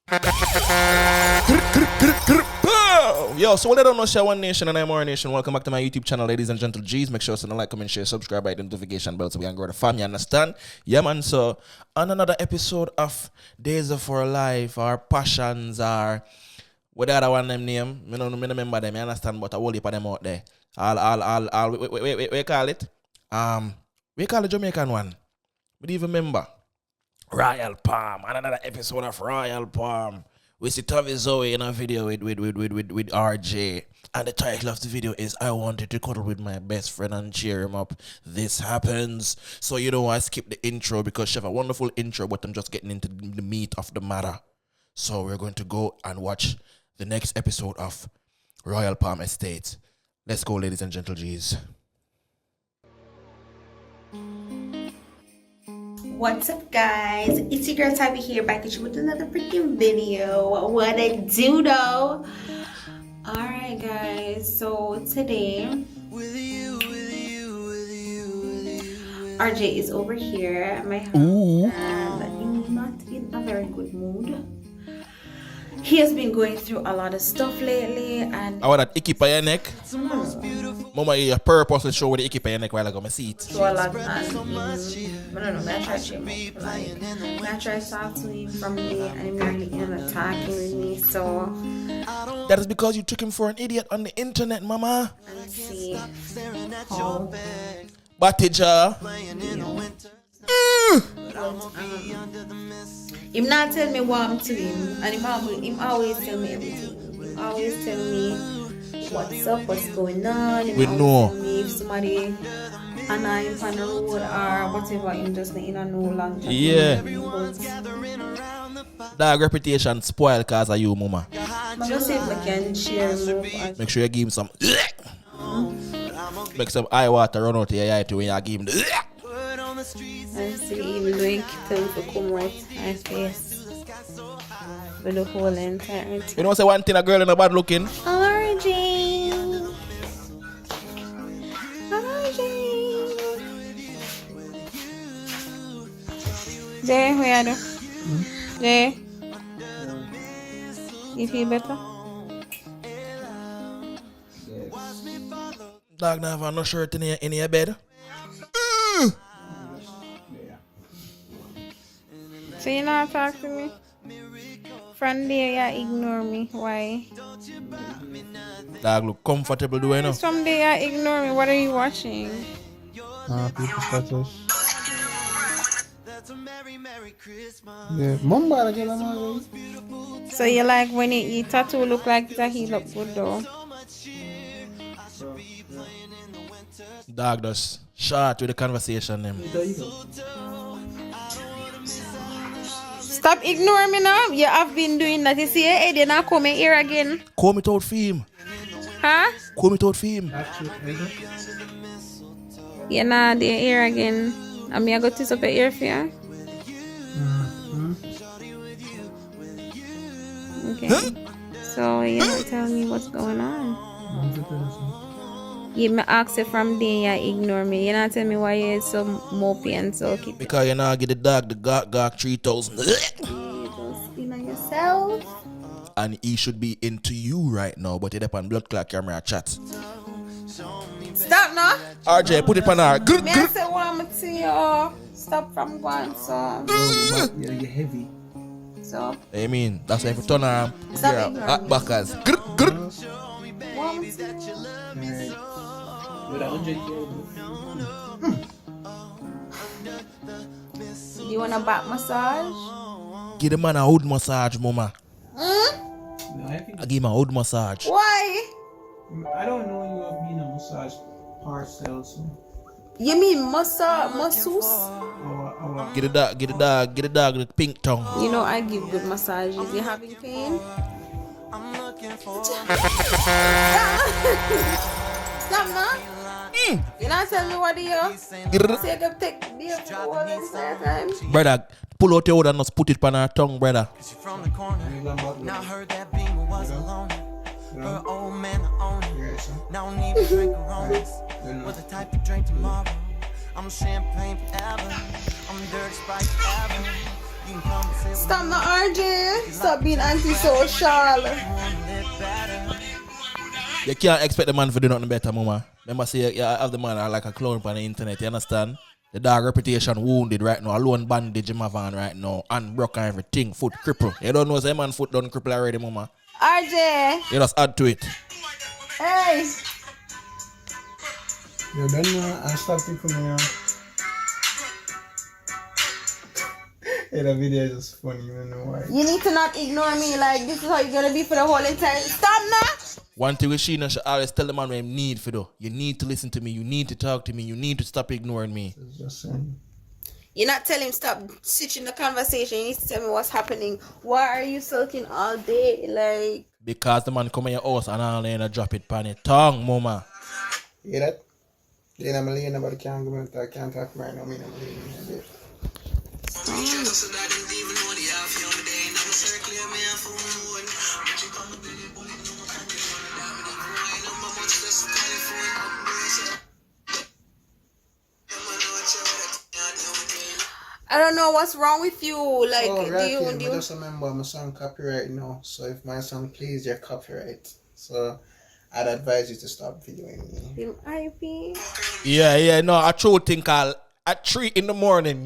Yo, so what I don't know, share One Nation and Imara Nation. Welcome back to my YouTube channel, ladies and gentle G's. Make sure to like, comment, share, subscribe, hit the notification bell so we can grow the family, understand? Yeah, man, so on another episode of Days of Our Life, our passions, our what the other one them name? I don't remember them, I understand, but I will heap of them out there. We call it? We call the Jamaican one. We don't even remember. Royal Palm, another episode of Royal Palm. We see Tavii Zoey in a video with Arjay. And the title of the video is I Wanted to Cuddle with My Best Friend and Cheer Him Up. This happens. So you know I skip the intro because she have a wonderful intro, but I'm just getting into the meat of the matter. So we're going to go and watch the next episode of Royal Palm Estate. Let's go, ladies and gentle G's. What's up, guys? It's your girl Tavii here, back at you with another freaking video. What a do though. Alright guys, so today Arjay is over here at my house. And he's not in a very good mood. He has been going through a lot of stuff lately, and I want that icky by your neck. Mama, you purposely show with the icky by your neck while I go my seat. so a lot, and I don't know, I try to check him up, I try to talk to him from me, and he's really attacking with me, so That is because you took him for an idiot on the internet, mama. let's see how Batija. him not tell me what I'm to him, and him always tell me everything. He always tell me what's up, what's going on. Him We always know. tell me if somebody and I'm on the road or whatever, him just in a no long time. Yeah. But Dog reputation spoil cause of you, mama. I'm just saying I can share more. Make sure you give him some. Make some eye water run out of your eye too when you give him the. And see, even though he tell to come right my face with the whole entire You know, say one thing, a girl in a bad looking. Arjay. Arjay. Jay, where are you? Jay, you feel better? Dog not have no shirt in your bed. So you not talk to me? From there you ignore me. Why? Dog look comfortable doing now. From there you ignore me. What are you watching? People status. Yeah, Mumba again, So you like when you tattoo look like that he look good though. Dog just short with the conversation them. Stop ignoring me now. You have been doing that. You see your head, you're not coming here again. Comb it out for him. Huh? Comb it out for him. You're not there here again. I'm going to go twist up your ear for you. Okay. So you don't tell me what's going on. You may ask it from there, you ignore me. You not tell me why you're so mopey and so keep Because you now get the dog the gawk 3000. you don't spin on yourself. And he should be into you right now, but he up on blood clot camera chat. Stop now. RJ, put it on her. Me I say what I'm to you. Stop from going so. Yeah, you're heavy. So I mean, that's why if you turn her Stop you're ignoring hot me. backers. what I'm to you? You want a back massage? Give the man a hood massage, mama. No, I think I give him a hood massage. Why? I don't know you have been a massage parcel, so You mean masseuse? our Get the dog with pink tongue. You know I give good massages. You having pain? Stop now. You not tell me what do you Get it, say? Go take the whole entire time. brother. Pull out your hood and just put it on her tongue, brother. From the corner, now heard that beamer was alone. Her old man own it. Now don't even drink aromas. With the type to drink tomorrow. I'm champagne forever. I'm dirty Sprite forever. Stop the RJ. Stop being antisocial. You can't expect the man to do nothing better, mama. Remember, say you have the man like a clown on the internet, you understand? The dog reputation wounded right now, alone bandage in my van right now, and broken everything, foot cripple. You don't know, say man foot done cripple already, mama. RJ. You just add to it. Hey. You don't know, I stop people now. Hey, the video is just funny, you don't know why. You need to not ignore me. Like, this is how you're gonna be for the whole entire. Stop now. One thing with Sheena, she always tell the man what I need for though. You need to listen to me, you need to talk to me, you need to stop ignoring me. It's just saying. You're not telling him stop switching the conversation. You need to tell me what's happening. Why are you sulking all day? Like, because the man come in your house and all and drop it pan your tongue, mama. You hear that? Then I'm laying about the can't go into I can't talk right now. I'm laying. I don't know what's wrong with you. Like, right, do you? I just remember my song copyright now. So if my song plays, you're copyright. So I'd advise you to stop videoing me. IP. Yeah, no, I true think at 3 in the morning,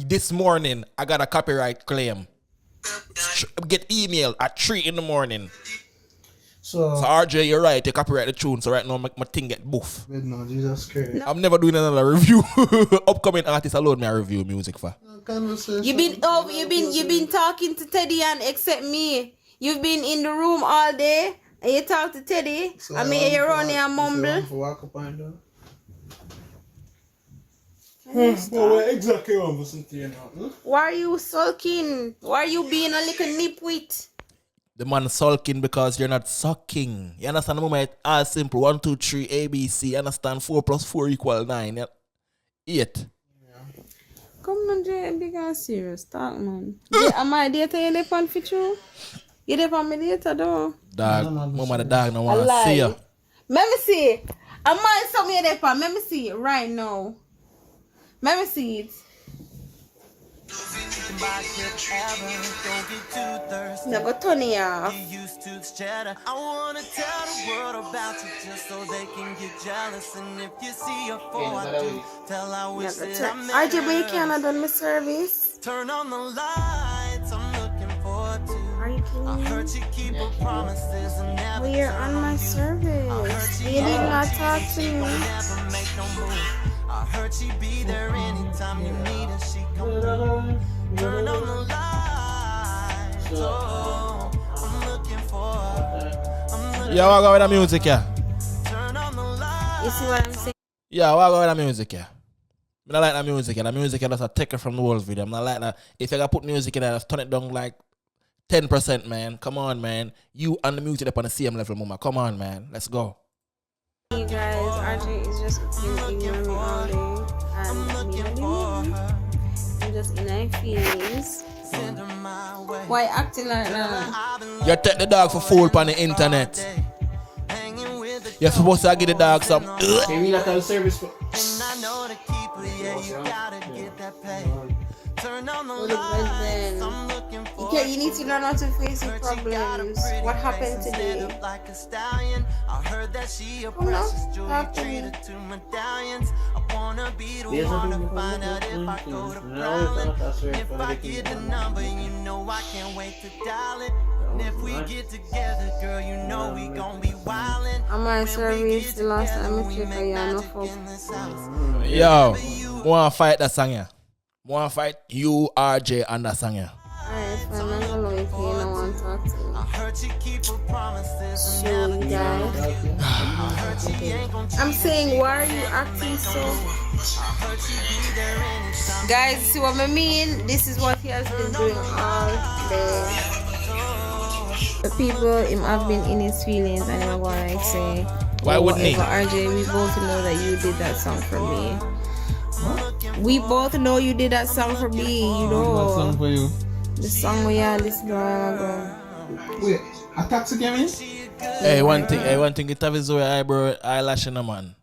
this morning, I got a copyright claim. Get email at 3 in the morning. So RJ, you're right, you copyright the tune, so right now my thing get boof. No, Jesus Christ. No. I'm never doing another review. Upcoming artists alone me I review music for. You've been talking to Teddy and except me. You've been in the room all day and you talk to Teddy. So I mean you're on here and mumble. Walk up and down. Stop. Exactly what I'm saying now. Why are you sulking? Why are you being a little nipwit? The man sulking because you're not sucking. You understand the moment? As simple. 1, 2, 3, ABC. You understand? 4 plus 4 equal 9. 8. Come on, Jay, big and serious. Talk, man. Am I data you live on for you? You live on my data, though. Dog. Mama, the dog no want to see you. Let me see. Am I somewhere there, Let me see it right now. Let me see it. Never turn it off. I wanna tell the world about you just so they can get jealous. And if you see a fool, I do tell I wish that I met Arjay, but you can't done my service. Turn on the lights, I'm looking forward to. Are you kidding I me? heard you keep your promises and never We are on my service. You did not talk to me. never make no move. I heard she be there anytime you need her. She come through. Turn on the lights. Oh, I'm looking for her. Yeah, what go with the music, yeah? Turn on the lights. You see what I'm saying? Yeah, what go with the music, yeah? I don't like the music, and the music is just a taker from the world video. I'm not like that. If you gotta put music in there, just turn it down like 10%, man. Come on, man. You and the music up on the same level, mama. Come on, man. Let's go. Hey guys, Arjay is just ignoring me all day. And I'm just in my feelings. Why acting like that? You take the dog for fool on the internet. You're supposed to give the dog some. Can we not have service for? And I know the keeper, yeah, you gotta get that pay. Turn on the Oh, look, but then I'm looking for you need to learn how to face your problems. What happened today? like a stallion. I heard that she a Oh, no. precious jewelry Talk to me. treated to medallions. I wanna be the one to find out if I go to Prowling. If I get the number, you know I can't wait to dial it. And if we get together, girl, you know we gon' be wildin'. On my service, the last time I checked, I had no fuck. Yo, wanna fight that song, yeah? Wanna fight you, RJ, and that song, yeah? Alright, fine, I'm gonna know if you don't want to talk to me. I heard she keep her promises So, and you never guys. I heard she ain't gon' I'm saying, why are you acting so? I heard she be there anytime. Guys, see what I mean? This is what he has been doing all day. The people him have been in his feelings and I'm gonna like say, Why wouldn't he? RJ, we both know that you did that song for me. We both know you did that song for me, you What song know. for you? The song we had listened to a while ago. Wait, a taxi came in? Hey, one thing, Tavii Zoey eyebrow eyelash in a man.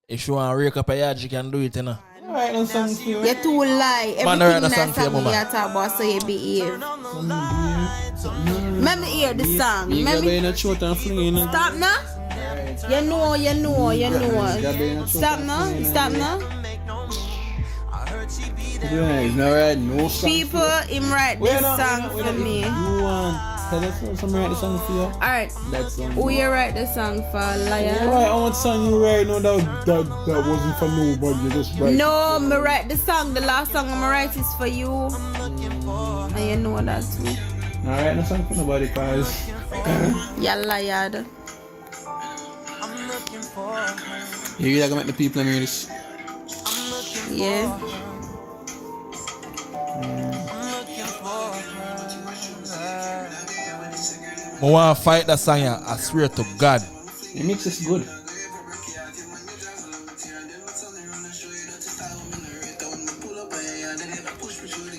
If you want to rake up a yard, you can do it, you know. Alright, no song for you. You too lie. Man, Everything alright, in no that song for you, song you mama. talk about, so you behave. Let me hear the song. You Let got me in a short and fling. stop now. You know. Stop now. Yeah, it's not right. No song. People, him write this song for me. You want? Tell us some write the song for you. Alright. That song. Who you write the song for, liar? Alright, I want song you write. No, that wasn't for nobody. You just write. No, me write the song. The last song I'm write is for you. And you know that too. Alright, no song for nobody, cause. You liar. You really gonna make the people hear this. Yeah. I want to fight that song, yeah. I swear to God. The mix is good.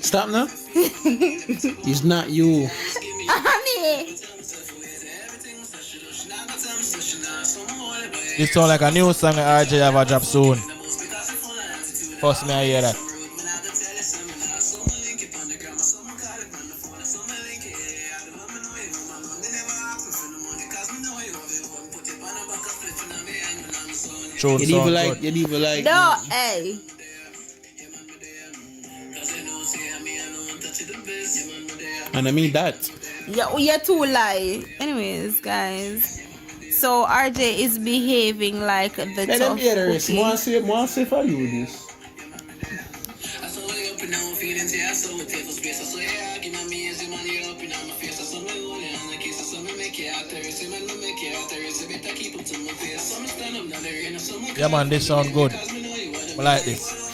Stop now. It's not you. Honey. This sound like a new song that Arjay have a drop soon. First me I hear that. Tune You sound even good. like. No, hey. And I mean that. You're too lie. Anyways, guys. So RJ is behaving like the Let them tough hear the rest. cookie. More say for you this. Yeah man, this sound good. I like this.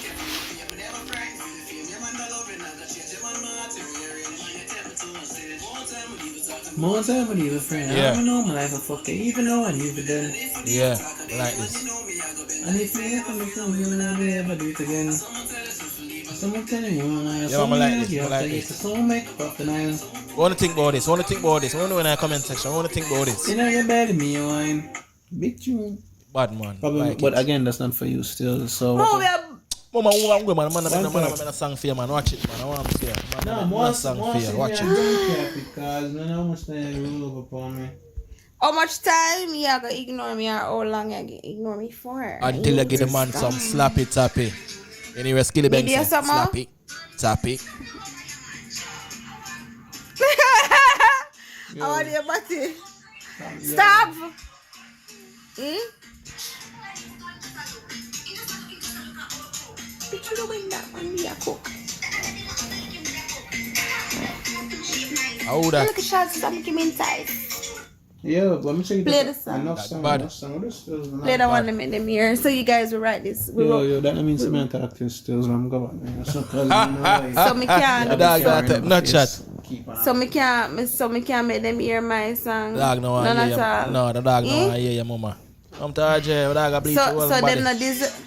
More time with you, friend. Yeah. I don't know my life, I fucking even know what you've done. Yeah, I like this. And if you ever make them, you'll never ever do it again. Someone telling you, Yeah, I like this. I like this. So make up the nine. I want to think about this. I want to think about this. I want to know in the comment section. I want to think about this. You know, you're better me, you wine. Big tune. Bad man. Probably, Like but it. again, that's not for you still. So. Oh, we are Mama, man, man, a song for you, man. Watch it, man. I want to see it. Man, a song for you. Watch it. Because no, how much time you roll up upon me. how much time you gonna ignore me or how long you gonna ignore me for? Until you give the man some slappy tappy. Anyway, Skilly Bang Maybe say, some more? slappy tappy. I want your body. Stop. Bitch, you don't win that one. We are cook. How that? Look at shots. I'm making inside. Yeah, but I'm sure Play the song. enough That's song. bad. Enough song. What stills? Play that one in the mirror. So you guys will write this. We will. Yo, that means some interactive stills. I'm going. So me can't. Dog got it. Not chat. So me can't make them hear my song. Dog no None one hear at all. you. No, the dog no one hear your mama. Come to Arjay, dog a bleach your whole So body. them not this.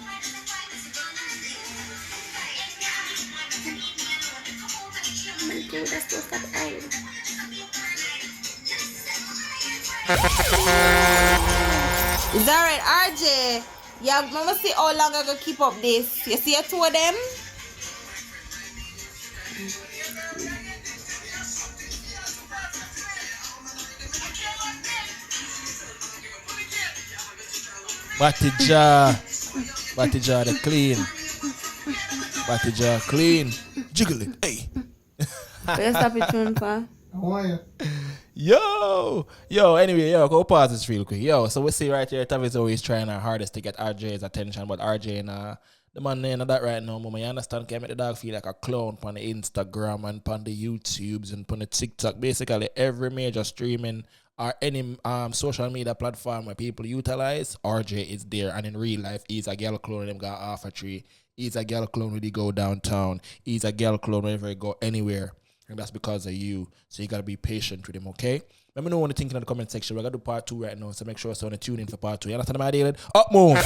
Is that right, RJ? Yeah, mama see how long I gonna keep up this. You see two of them? Batija the clean. Batija clean. Jiggle it. Hey. Where you stop it tune for? How are you? Yo, anyway, go pause this real quick. Yo, so we see right here, Tavii Zoey is trying her hardest to get RJ's attention, but RJ and the man ain't that right now, mama. You understand? Can make the dog feel like a clown on the Instagram and on the YouTubes and on the TikTok. Basically, every major streaming or any social media platform where people utilize, RJ is there. And in real life, he's a girl clone them got half a tree. He's a girl clone when he go downtown. He's a girl clone whenever he go anywhere. And that's because of you. So you gotta be patient with him, okay? Let me know what you think in the comment section. We're gonna do part 2 right now. So make sure you tune in for part 2. You understand my deal? Up move!